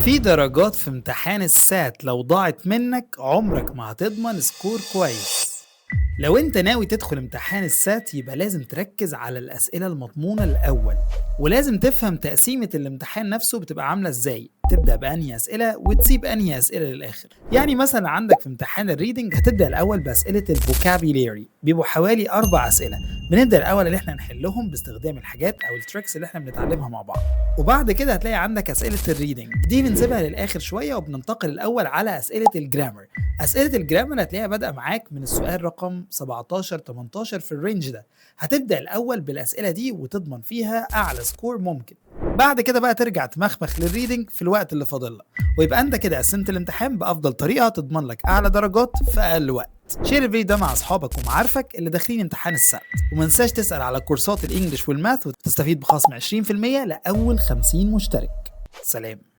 في درجات في امتحان السات لو ضاعت منك عمرك ما هتضمن سكور كويس. لو انت ناوي تدخل امتحان السات يبقى لازم تركز على الأسئلة المضمونة الأول، ولازم تفهم تقسيمة الامتحان نفسه بتبقى عاملة ازاي، تبدأ بأنهي أسئلة وتسيب أنهي أسئلة للآخر. يعني مثلا عندك في امتحان الريدنج هتبدأ الأول بأسئلة الفوكابيلاري، بيبقوا حوالي 4 أسئلة. بنبدأ الأول اللي احنا نحلهم باستخدام الحاجات أو التريكس اللي احنا بنتعلمها مع بعض، وبعد كده هتلاقي عندك أسئلة الريدنج دي بنسيبها للآخر شوية، وبننتقل الأول على أسئلة الجرامر. أسئلة الجرامر هتلاقيها بادئة معاك من السؤال رقم 17 18 في الرينج ده. هتبدأ الأول بالأسئلة دي وتضمن فيها أعلى سكور ممكن. بعد كده بقى ترجع تمخمخ للريدنج في الوقت اللي فاضل لك، ويبقى انت كده قسمت الامتحان بأفضل طريقة تضمن لك أعلى درجات في أقل وقت. شير الفيديو ده مع أصحابك ومعارفك اللي داخلين امتحان السنة، ومنساش تسأل على كورسات الإنجليش والماث وتستفيد بخصم 20% لأول 50 مشترك. سلام.